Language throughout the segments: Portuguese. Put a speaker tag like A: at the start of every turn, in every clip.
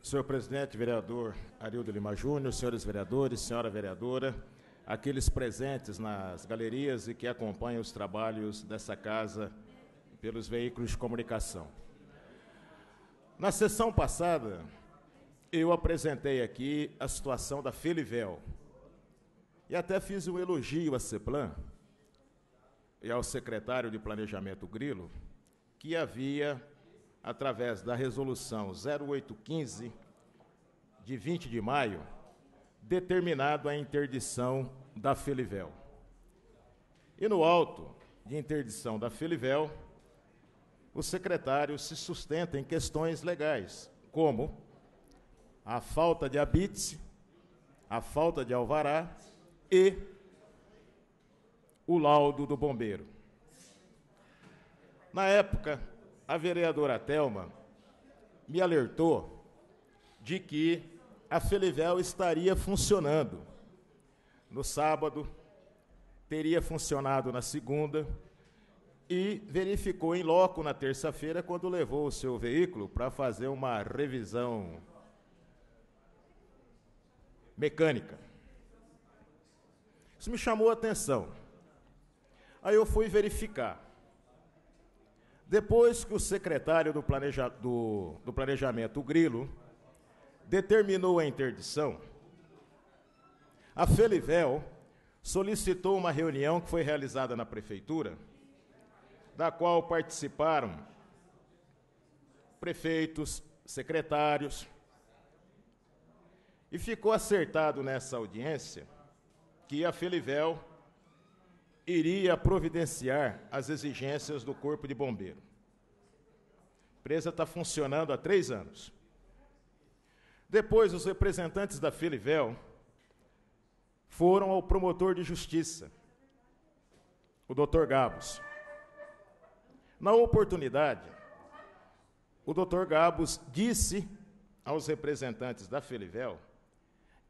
A: Senhor presidente, vereador Arildo Lima Júnior, senhores vereadores, senhora vereadora, aqueles presentes nas galerias e que acompanham os trabalhos dessa casa pelos veículos de comunicação. Na sessão passada, eu apresentei aqui a situação da Felivel e até fiz um elogio à CEPLAN e ao secretário de Planejamento Grilo, que havia, através da resolução 0815, de 20 de maio, determinado a interdição da Felivel. E no auto de interdição da Felivel, o secretário se sustenta em questões legais, como a falta de habite, a falta de alvará e o laudo do bombeiro. Na época, a vereadora Thelma me alertou de que a Felivel estaria funcionando no sábado, teria funcionado na segunda e verificou em loco na terça-feira quando levou o seu veículo para fazer uma revisão mecânica. Isso me chamou a atenção. Aí eu fui verificar. Depois que o secretário do Planejamento, Grilo, determinou a interdição, a Felivel solicitou uma reunião que foi realizada na prefeitura, da qual participaram prefeitos, secretários, e ficou acertado nessa audiência que a Felivel iria providenciar as exigências do Corpo de Bombeiro. A empresa está funcionando há 3 anos. Depois, os representantes da Felivel foram ao promotor de justiça, o Dr. Gabos. Na oportunidade, o Dr. Gabos disse aos representantes da Felivel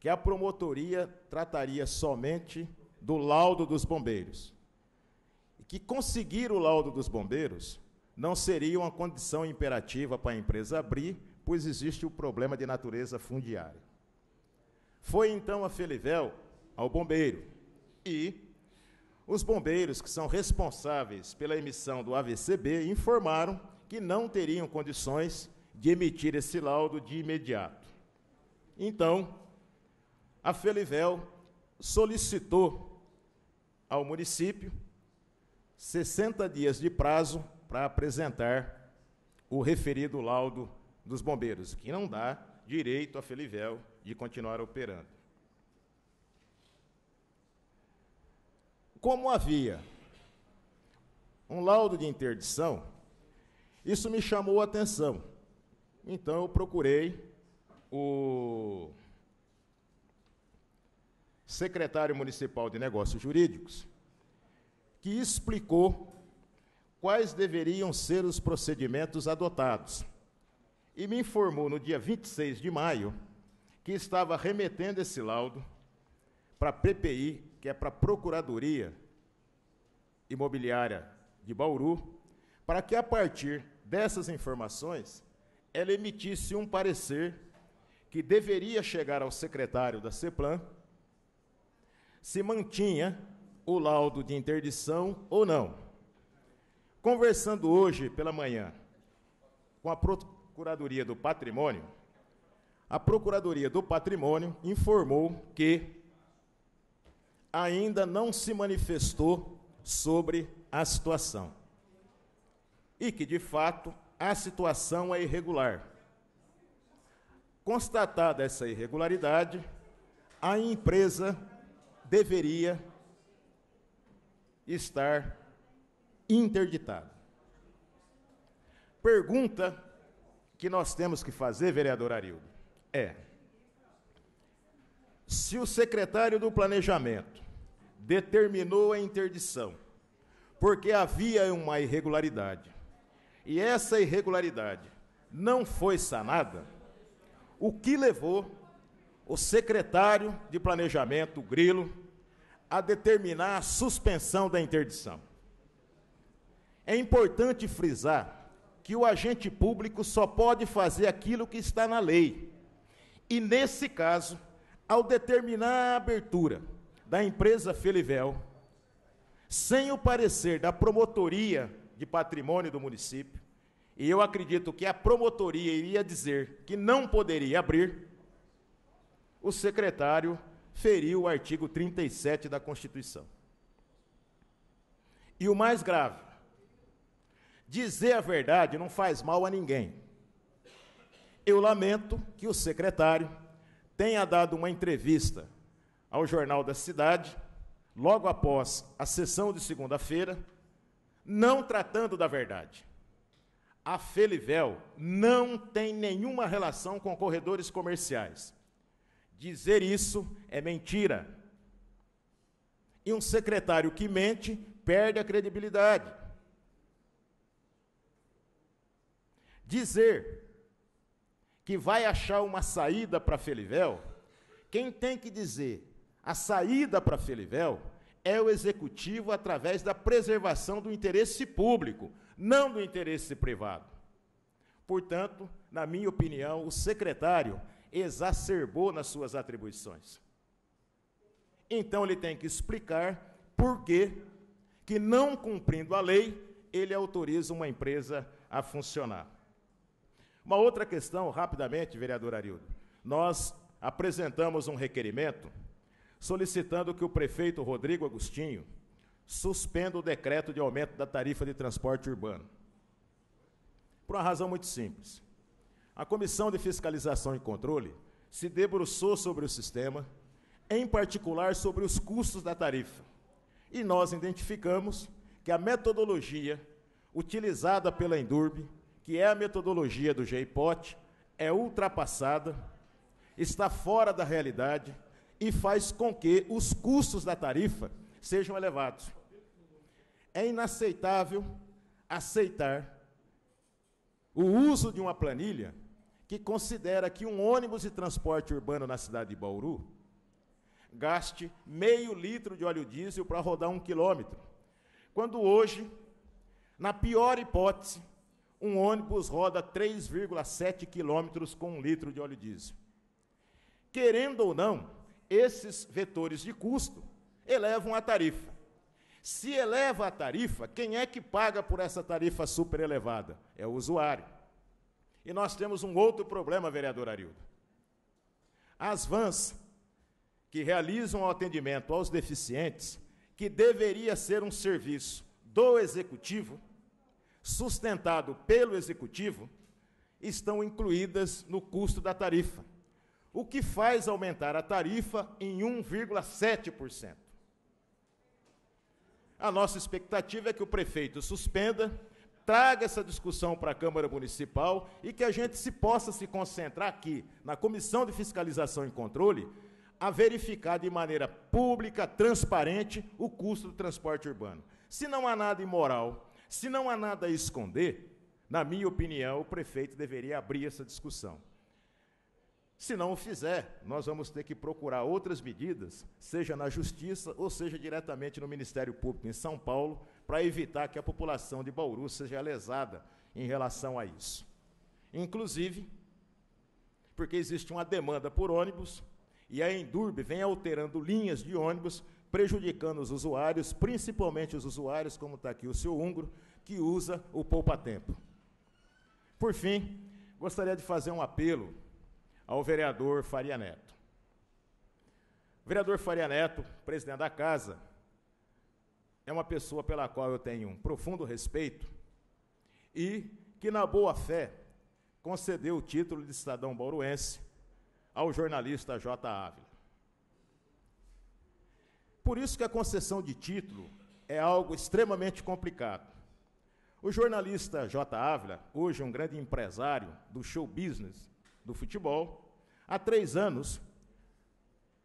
A: que a promotoria trataria somente do laudo dos bombeiros, e que conseguir o laudo dos bombeiros não seria uma condição imperativa para a empresa abrir, pois existe o problema de natureza fundiária. Foi então a Felivel ao bombeiro, e os bombeiros, que são responsáveis pela emissão do AVCB, informaram que não teriam condições de emitir esse laudo de imediato. Então, a Felivel solicitou ao município 60 dias de prazo para apresentar o referido laudo dos bombeiros, que não dá direito à Felivel de continuar operando. Como havia um laudo de interdição, isso me chamou a atenção. Então, eu procurei o secretário municipal de Negócios Jurídicos, que explicou quais deveriam ser os procedimentos adotados. E me informou no dia 26 de maio que estava remetendo esse laudo para a PPI, que é para a Procuradoria Imobiliária de Bauru, para que, a partir dessas informações, ela emitisse um parecer que deveria chegar ao secretário da CEPLAN se mantinha o laudo de interdição ou não. Conversando hoje pela manhã com a Procuradoria do Patrimônio, a Procuradoria do Patrimônio informou que ainda não se manifestou sobre a situação e que, de fato, a situação é irregular. Constatada essa irregularidade, a empresa deveria estar interditada. Pergunta que nós temos que fazer, vereador Arildo, é: se o secretário do Planejamento determinou a interdição porque havia uma irregularidade, e essa irregularidade não foi sanada, o que levou o secretário de Planejamento, Grilo, a determinar a suspensão da interdição? É importante frisar que o agente público só pode fazer aquilo que está na lei. E, nesse caso, ao determinar a abertura da empresa Felivel, sem o parecer da promotoria de patrimônio do município, e eu acredito que a promotoria iria dizer que não poderia abrir, o secretário feriu o artigo 37 da Constituição. E o mais grave, dizer a verdade não faz mal a ninguém. Eu lamento que o secretário tenha dado uma entrevista ao Jornal da Cidade, logo após a sessão de segunda-feira, não tratando da verdade. A Felivel não tem nenhuma relação com corredores comerciais. Dizer isso é mentira. E um secretário que mente perde a credibilidade. Dizer que vai achar uma saída para a Felivel, quem tem que dizer a saída para a Felivel é o executivo através da preservação do interesse público, não do interesse privado. Portanto, na minha opinião, o secretário exacerbou nas suas atribuições. Então, ele tem que explicar por que, não cumprindo a lei, ele autoriza uma empresa a funcionar. Uma outra questão, rapidamente, vereador Arildo. Nós apresentamos um requerimento solicitando que o prefeito Rodrigo Agostinho suspenda o decreto de aumento da tarifa de transporte urbano. Por uma razão muito simples. A Comissão de Fiscalização e Controle se debruçou sobre o sistema, em particular sobre os custos da tarifa. E nós identificamos que a metodologia utilizada pela Endurbe, que é a metodologia do GEIPOT, é ultrapassada, está fora da realidade e faz com que os custos da tarifa sejam elevados. É inaceitável aceitar o uso de uma planilha que considera que um ônibus de transporte urbano na cidade de Bauru gaste meio litro de óleo diesel para rodar 1 quilômetro, quando hoje, na pior hipótese, um ônibus roda 3,7 quilômetros com 1 litro de óleo diesel. Querendo ou não, esses vetores de custo elevam a tarifa. Se eleva a tarifa, quem é que paga por essa tarifa super elevada? É o usuário. E nós temos um outro problema, vereador Arildo. As vans que realizam o atendimento aos deficientes, que deveria ser um serviço do Executivo, sustentado pelo Executivo, estão incluídas no custo da tarifa, o que faz aumentar a tarifa em 1,7%. A nossa expectativa é que o prefeito suspenda, traga essa discussão para a Câmara Municipal e que a gente possa se concentrar aqui, na Comissão de Fiscalização e Controle, a verificar de maneira pública, transparente, o custo do transporte urbano. Se não há nada imoral, se não há nada a esconder, na minha opinião, o prefeito deveria abrir essa discussão. Se não o fizer, nós vamos ter que procurar outras medidas, seja na Justiça ou seja diretamente no Ministério Público em São Paulo, para evitar que a população de Bauru seja lesada em relação a isso. Inclusive, porque existe uma demanda por ônibus, e a Endurbe vem alterando linhas de ônibus, prejudicando os usuários, principalmente os usuários, como está aqui o seu húngaro, que usa o poupa-tempo. Por fim, gostaria de fazer um apelo ao vereador Faria Neto. O vereador Faria Neto, presidente da Casa, é uma pessoa pela qual eu tenho um profundo respeito e que, na boa-fé, concedeu o título de cidadão bauruense ao jornalista J. Ávila. Por isso que a concessão de título é algo extremamente complicado. O jornalista J. Ávila, hoje um grande empresário do show business do futebol, há 3 anos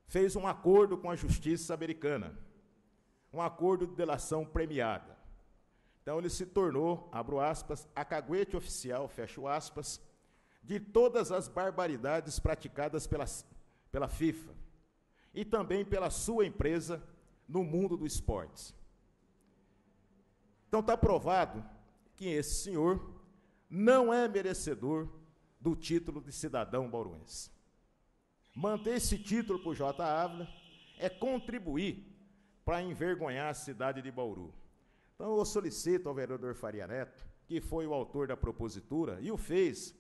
A: fez um acordo com a justiça americana, um acordo de delação premiada. Então ele se tornou, abro aspas, a caguete oficial, fecho aspas, de todas as barbaridades praticadas pela FIFA e também pela sua empresa no mundo do esportes. Então está provado que esse senhor não é merecedor do título de cidadão bauruense. Manter esse título para o J. Ávila é contribuir para envergonhar a cidade de Bauru. Então eu solicito ao vereador Faria Neto, que foi o autor da propositura e o fez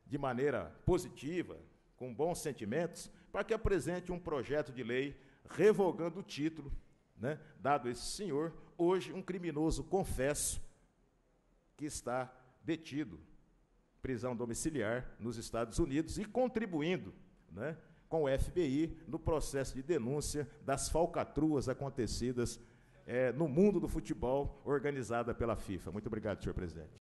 A: de maneira positiva, com bons sentimentos, para que apresente um projeto de lei revogando o título, né, dado a esse senhor, hoje um criminoso confesso, que está detido, prisão domiciliar, nos Estados Unidos, e contribuindo, né, com o FBI no processo de denúncia das falcatruas acontecidas no mundo do futebol, organizada pela FIFA. Muito obrigado, senhor presidente.